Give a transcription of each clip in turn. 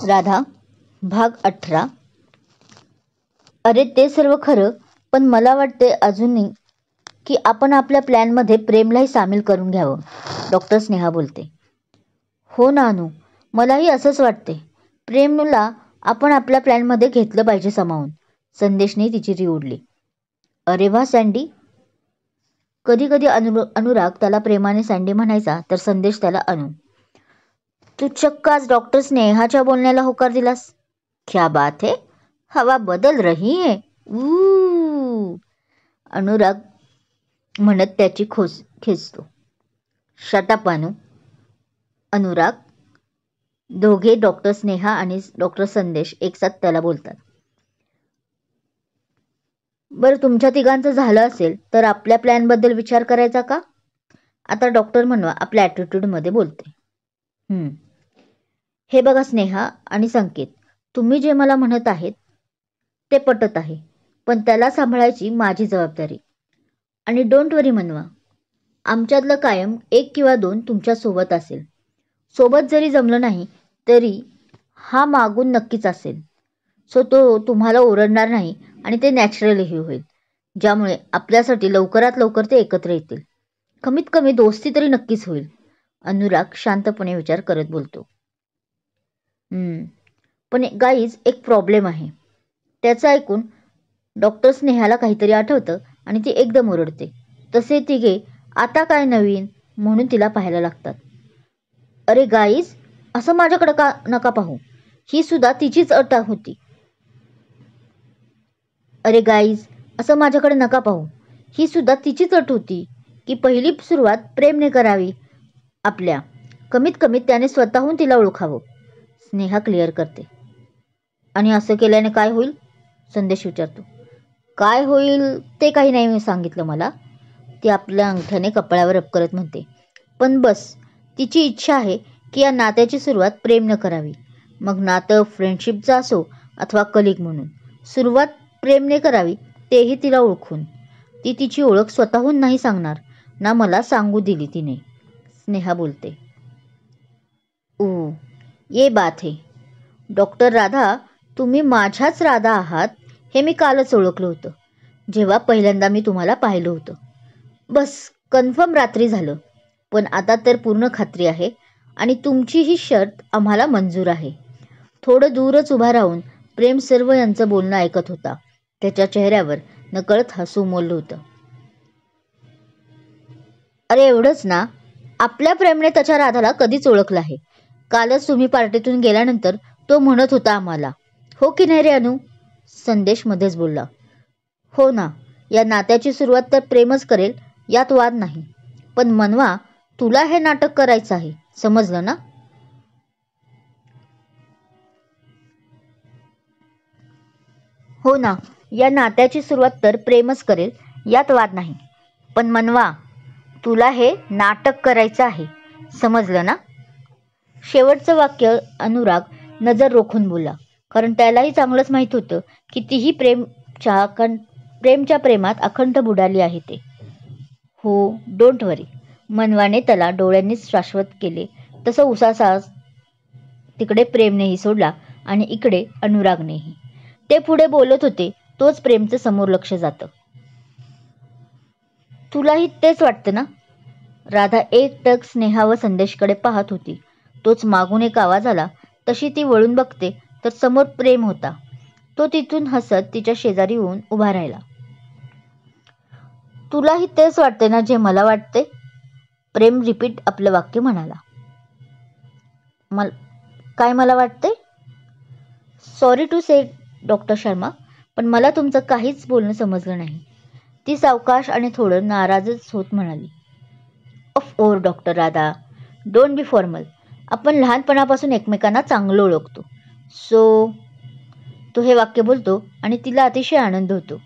राधा भाग 18. अरे ते सर्व खरं, पण मला वाटते अजूनही की आपण आपल्या प्लॅनमध्ये प्रेमलाही सामील करून घ्यावं. डॉक्टर स्नेहा बोलते. हो ना अनु, मलाही असंच वाटते. प्रेमला आपण आपल्या प्लॅनमध्ये घेतलं पाहिजे सामावून. संदेशने तिची री ओढली. अरे वा सँडी. कधी कधी अनुराग त्याला प्रेमाने सँडी म्हणायचा, तर संदेश त्याला अनु. तू चक्क आज डॉक्टर स्नेहाच्या बोलण्याला होकार दिलास. क्या बात है, हवा बदल रही है. अनुराग म्हणत त्याची खोस खेचतो. शट अनु. अनुराग. दोघे डॉक्टर स्नेहा आणि डॉक्टर संदेश एकसाथ त्याला बोलतात. बरं, तुमच्या तिघांचं झालं असेल तर आपल्या प्लॅनबद्दल विचार करायचा का? आता डॉक्टर म्हणवा आपल्या ॲटिट्यूडमध्ये बोलते. हे बघा स्नेहा आणि संकेत, तुम्ही जे मला म्हणत आहेत ते पटत आहे, पण त्याला सांभाळायची माझी जबाबदारी. आणि डोंट वरी म्हणवा, आमच्यातलं कायम 1 किंवा 2 तुमच्या सोबत असेल. सोबत जरी जमलं नाही तरी हा मागून नक्कीच असेल. सो तो तुम्हाला ओरडणार नाही आणि ते नॅचरलही होईल, ज्यामुळे आपल्यासाठी लवकरात लवकर ते एकत्र येतील. कमीत कमी दोस्ती तरी नक्कीच होईल. अनुराग शांतपणे विचार करत बोलतो. पण गाईज, एक प्रॉब्लेम आहे. त्याचं ऐकून डॉक्टर स्नेहाला काहीतरी आठवतं आणि ती एकदम ओरडते. तसे तिघे आता काय नवीन म्हणून तिला पाहायला लागतात. अरे गाईज, असं माझ्याकडे का नका पाहू, ही सुद्धा तिचीच अट होती. अरे गाईज, असं माझ्याकडे नका पाहू, ही सुद्धा तिचीच अट होती की पहिली सुरुवात प्रेमने करावी. आपल्या कमीत कमी त्याने स्वतःहून तिला ओळखावं. स्नेहा क्लिअर करते. आणि असं केल्याने काय होईल? संदेश विचारतो. काय होईल ते काही नाही सांगितलं मला. ती आपल्या अंगठ्याने कपाळावर रब करत म्हणते. पण बस तिची इच्छा आहे की या नात्याची सुरुवात प्रेमनं करावी. मग नातं फ्रेंडशिपचं असो अथवा कलिग म्हणून. सुरुवात प्रेमने करावी, तेही तिला ओळखून. ती तिची ओळख स्वतःहून नाही सांगणार ना, मला सांगू दिली तिने. स्नेहा बोलते. ये बात है. डॉक्टर राधा, तुम्ही माझ्याच राधा आहात हे मी कालच ओळखलं होतं, जेव्हा पहिल्यांदा मी तुम्हाला पाहिलं होतं. बस कन्फर्म रात्री झालं. पण आता तर पूर्ण खात्री आहे आणि तुमची ही शर्त आम्हाला मंजूर आहे. थोडं दूरच उभा राहून प्रेम सर्व यांचं बोलणं ऐकत होता. त्याच्या चेहऱ्यावर नकळत हसू उमललं होतं. अरे एवढंच ना, आपल्या प्रेमने त्याच्या राधाला कधीच ओळखलं आहे. कालच तुम्ही पार्टीतून गेल्यानंतर तो म्हणत होता आम्हाला. हो की नाही रे अनु? संदेश मध्येच बोलला. हो ना, या नात्याची सुरुवात तर प्रेमच करेल, यात वाद नाही. पण मनवा, तुला हे नाटक करायचं आहे, समजलं ना? हो ना, या नात्याची सुरुवात तर प्रेमच करेल, यात वाद नाही. पण मनवा, तुला हे नाटक करायचं आहे, समजलं ना? शेवटचं वाक्य अनुराग नजर रोखून बोलला, कारण त्यालाही चांगलंच माहीत होतं की तीही प्रेमच्या प्रेमात अखंड बुडाली आहे ते. हो, डोंट वरी. मनवाने त्याला डोळ्यांनीच शाश्वत केले. तसं उसासा तिकडे प्रेमनेही सोडला आणि इकडे अनुरागनेही. ते पुढे बोलत होते तोच प्रेमचं समोर लक्ष जातं. तुलाही तेच वाटतं ना? राधा एकटक स्नेहा व संदेशकडे पाहत होती. तोच मागून एक आवाज आला. तशी ती वळून बघते तर समोर प्रेम होता. तो तिथून हसत तिच्या शेजारी येऊन उभा राहिला. तुलाही तेच वाटते ना जे मला वाटते? प्रेम रिपीट आपलं वाक्य म्हणाला. काय मला वाटते? Sorry to say doctor Sharma, पण मला तुमचं काहीच बोलणं समजलं नाही. ती सावकाश आणि थोडं नाराजच होत म्हणाली. Of course doctor Radha, don't be formal. आपण लहानपणापासून एकमेकांना चांगलं ओळखतो. सो तो हे वाक्य बोलतो आणि तिला अतिशय आनंद होतो.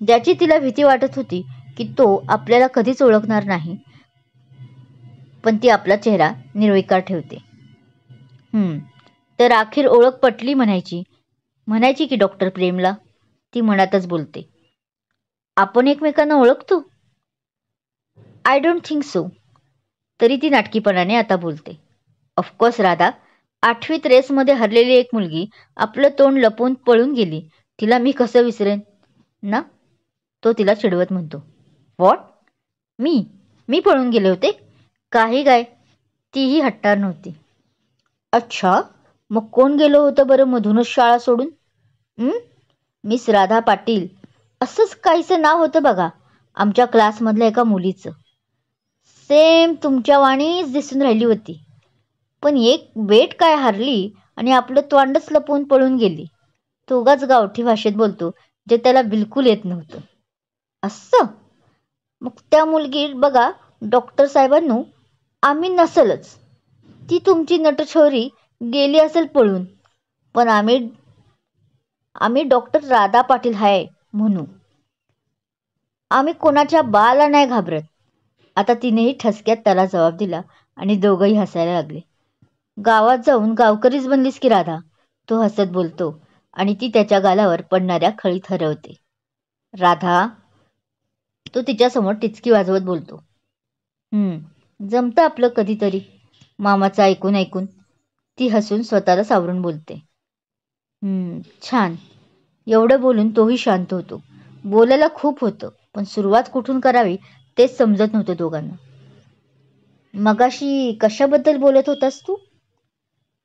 ज्याची तिला भीती वाटत होती की तो आपल्याला कधीच ओळखणार नाही, पण ती आपला चेहरा निर्विकार ठेवते. तर अखेर ओळख पटली म्हणायची की डॉक्टर प्रेमला. ती मनातच बोलते. आपण एकमेकांना ओळखतो? I don't think so. तरी ती नाटकीपणाने आता बोलते. ऑफकोर्स राधा, 8वीत रेसमध्ये हरलेली एक मुलगी आपलं तोंड लपवून पळून गेली. तिला मी कसं विसरेन ना, तो तिला चिडवत म्हणतो. व्हॉट? मी मी पळून गेले होते? काही काय? तीही हट्टार नव्हती. अच्छा, मग कोण गेलं होतं बरं मधूनच शाळा सोडून? मिस राधा पाटील असंच काहीचं नाव होतं बघा आमच्या क्लासमधल्या एका मुलीचं. सेम तुमच्या वाणीच दिसून राहिली होती. पण एक बेट काय हारली आणि आपलं तोंडच लपवून पळून गेली. तो उगाच गावठी भाषेत बोलतो जे त्याला बिलकुल येत नव्हतं. असं? मग त्या मुलगी बघा डॉक्टर साहेबांनो, आम्ही नसलच. ती तुमची नटछोरी गेली असेल पळून. पण आम्ही डॉक्टर राधा पाटील हाय म्हणू. आम्ही कोणाच्या बाला नाही घाबरत. आता तिनेही ठसक्यात त्याला जबाब दिला आणि दोघंही हसायला लागले. गावात जाऊन गावकरीच बनलीस की राधा, तो हसत बोलतो आणि ती त्याच्या गालावर पडणाऱ्या खळीत हरवते. राधा, तो तिच्यासमोर टिचकी वाजवत बोलतो. जमतं आपलं कधीतरी, मामाचं ऐकून ऐकून. ती हसून स्वतःला सावरून बोलते. छान. एवढं बोलून तोही शांत होतो. बोलायला खूप होतं, पण सुरुवात कुठून करावी तेच समजत नव्हतं दोघांना. मगाशी कशाबद्दल बोलत होतास तू?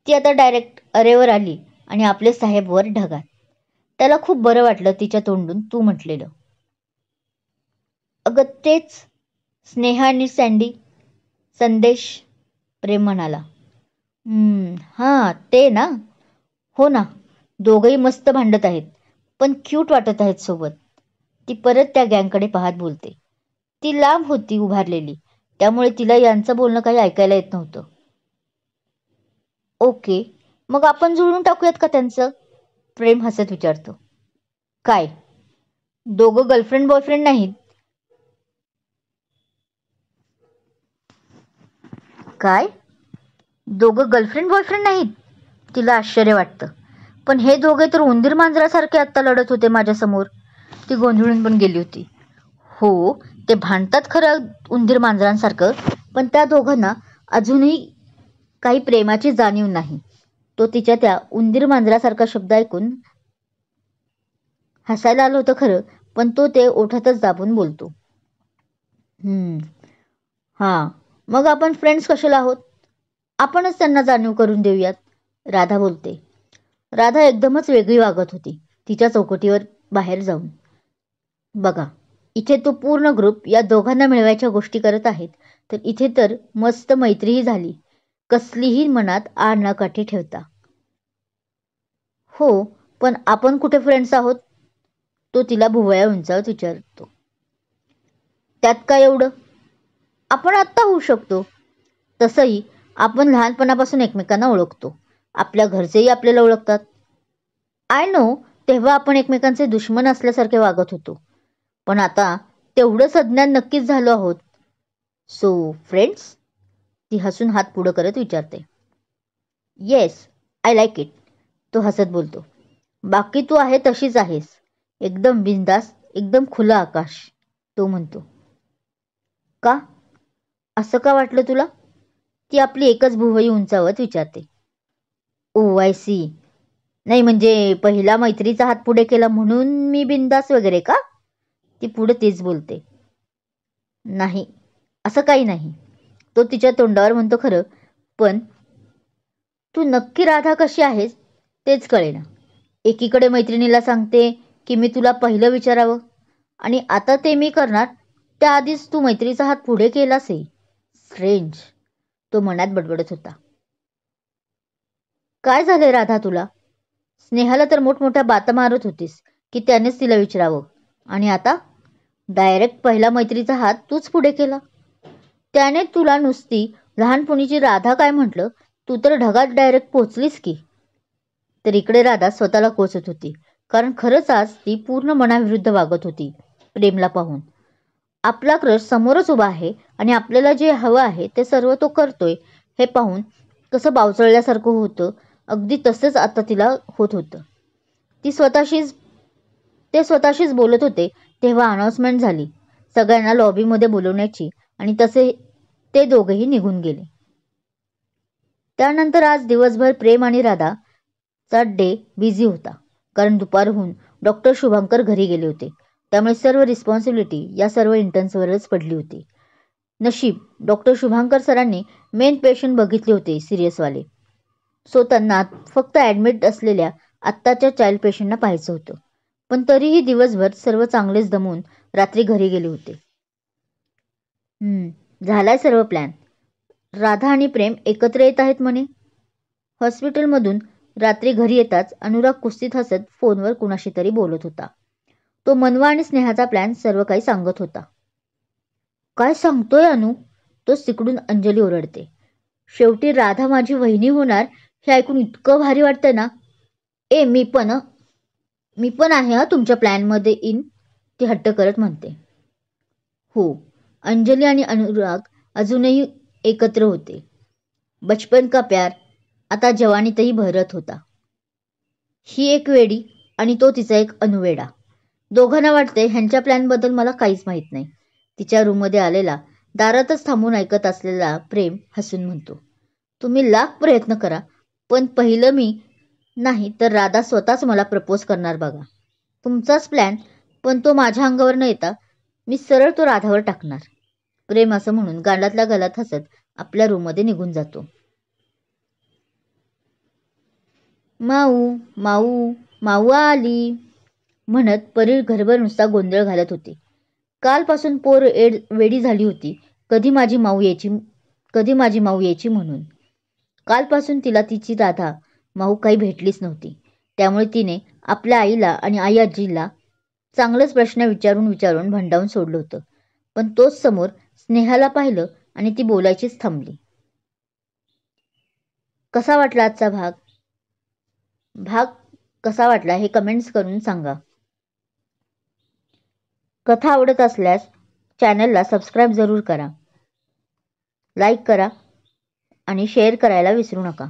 ती आता डायरेक्ट अरेवर आली आणि आपले साहेब वर ढगात. त्याला खूप बरं वाटलं तिच्या तोंडून तू म्हटलेलं. अगं तेच, स्नेहा आणि सँडी. संदेश, प्रेम म्हणाला. हां ते ना. हो ना, दोघंही मस्त भांडत आहेत, पण क्यूट वाटत आहेत सोबत. ती परत त्या गँगकडे पाहत बोलते. ती लांब होती उभारलेली, त्यामुळे तिला यांचं बोलणं काही ऐकायला येत नव्हतं. ओके, मग आपण जुळून टाकूयात का त्यांचं? प्रेम हसत विचारतो. काय, दोघं गर्लफ्रेंड बॉयफ्रेंड नाहीत? काय, दोघं गर्लफ्रेंड बॉयफ्रेंड नाहीत? तिला आश्चर्य वाटतं. पण हे दोघे तर उंदीर मांजरासारखे आत्ता लढत होते माझ्यासमोर. ती गोंधळून पण गेली होती. हो, ते भांडतात खरं उंदीर मांजरांसारखं, पण त्या दोघांना अजूनही काही प्रेमाची जाणीव नाही. तो तिच्या त्या उंदीर मांजरासारखा शब्द ऐकून हसायला आलं होतं खरं, पण तो ते ओठातच दाबून बोलतो. हां, मग आपण फ्रेंड्स कशाला आहोत? आपणच त्यांना जाणीव करून देऊयात, राधा बोलते. राधा एकदमच वेगळी वागत होती तिच्या चौकटीवर बाहेर जाऊन. बघा, इथे तो पूर्ण ग्रुप या दोघांना मिळवायच्या गोष्टी करत आहेत, तर इथे तर मस्त मैत्रीही झाली, कसलीही मनात आड न काठी ठेवता. हो, पण आपण कुठे फ्रेंड्स आहोत? तो तिला भुवया उंचावत विचारतो. त्यात काय एवढं? आपण आत्ता होऊ शकतो. तसंही आपण लहानपणापासून एकमेकांना ओळखतो. आपल्या घरचेही आपल्याला ओळखतात. आय नो, तेव्हा आपण एकमेकांचे दुश्मन असल्यासारखे वागत होतो, पण आता तेवढंच अज्ञान नक्कीच झालो आहोत. So friends? ती हसून हात पुढं करत विचारते. येस, आय लाईक इट, तो हसत बोलतो. बाकी तू आहे तशीच आहेस, एकदम बिनधास्त, एकदम खुलं आकाश, तो म्हणतो. का? असं का वाटलं तुला? ती आपली एकच भुवई उंचावत विचारते. ओ आय सी. नाही म्हणजे पहिला मैत्रीचा हात पुढे केला म्हणून मी बिनधास्त वगैरे का? ती पुढे तेच बोलते. नाही, असं काही नाही, तो तिच्या तोंडावर म्हणतो खरं, पण तू नक्की राधा कशी आहेस तेच कळेना. एकीकडे मैत्रिणीला सांगते की मी तुला पहिलं विचारावं, आणि आता ते मी करणार त्याआधीच तू मैत्रीचा हात पुढे केलासही. स्ट्रेंज, तो मनात बडबडत होता. काय झालंय राधा तुला? स्नेहाला तर मोठमोठ्या बाता मारत होतीस की त्यानेच तिला विचारावं, आणि आता डायरेक्ट पहिला मैत्रीचा हात तूच पुढे केला. त्याने तुला नुसती लहानपणीची राधा काय म्हटलं, तू तर ढगात डायरेक्ट पोचलीस की. तर इकडे राधा स्वतःला कोचत होती, कारण खरंच आज ती पूर्ण मनाविरुद्ध वागत होती. प्रेमला पाहून आपला क्रश समोरच उभा आहे आणि आपल्याला जे हवं आहे ते सर्व तो करतोय हे पाहून कसं बावचळल्यासारखं होतं, अगदी तसंच आता तिला होत होतं. ते स्वतःशीच बोलत होते तेव्हा अनाउन्समेंट झाली सगळ्यांना लॉबीमध्ये बोलवण्याची, आणि तसे ते दोघेही निघून गेले. त्यानंतर आज दिवसभर प्रेम आणि राधाचा डे बिझी होता, कारण दुपारहून डॉक्टर शुभांकर घरी गेले होते. त्यामुळे सर्व रिस्पॉन्सिबिलिटी या सर्व इंटर्न्सवरच पडली होती. नशीब डॉक्टर शुभांकर सरांनी मेन पेशंट बघितले होते, सिरियसवाले. सो त्यांना फक्त ॲडमिट असलेल्या आत्ताच्या चाइल्ड पेशंटना पाहायचं होतं. पण तरीही दिवसभर सर्व चांगलेच दमून रात्री घरी गेले होते. झालाय सर्व प्लॅन. राधा आणि प्रेम एकत्र येत आहेत म्हणे. हॉस्पिटलमधून रात्री घरी येताच अनुराग कुस्तीत हसत फोनवर कुणाशी तरी बोलत होता. तो मनवा आणि स्नेहाचा प्लॅन सर्व काही सांगत होता. काय सांगतोय अनु? तोच तिकडून अंजली ओरडते. शेवटी राधा माझी वहिनी होणार हे ऐकून इतकं भारी वाटतंय ना. मी पण आहे हा तुमच्या प्लॅनमध्ये इन, ती हट्ट करत म्हणते. हो, अंजली आणि अनुराग अजूनही एकत्र होते. बचपन का प्यार आता जवानीतही भरत होता. ही एक वेडी आणि तो तिचा एक अनुवेडा. दोघांना वाटते ह्यांच्या प्लॅनबद्दल मला काहीच माहीत नाही. तिच्या रूममध्ये आलेला, दारातच थांबून ऐकत असलेला प्रेम हसून म्हणतो, तुम्ही लाख प्रयत्न करा, पण पहिलं मी नाही तर राधा स्वतःच मला प्रपोज करणार बघा. तुमचाच प्लॅन, पण तो माझ्या अंगावर न येता मी सरळ तो राधावर टाकणार. प्रेम असं म्हणून गालातल्या गालात हसत आपल्या रूममध्ये निघून जातो. माऊ माऊ माऊ आली म्हणत परी घरभर नुसता गोंधळ घालत होती. कालपासून पोर वेडी झाली होती कधी माझी माऊ यायची म्हणून. कालपासून तिला तिची राधा माऊ काही भेटलीच नव्हती. त्यामुळे तिने आपल्या आईला आणि आई आजीला चांगलंच प्रश्न विचारून भंडावून सोडलं होतं. पण तोच समोर स्नेहाला पाहिलं आणि ती बोलायचीच थांबली. कसा वाटला आजचा भाग कसा वाटला हे कमेंट्स करून सांगा. कथा आवडत असल्यास चॅनलला सबस्क्राईब जरूर करा, लाईक करा आणि शेअर करायला विसरू नका.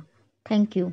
थँक्यू.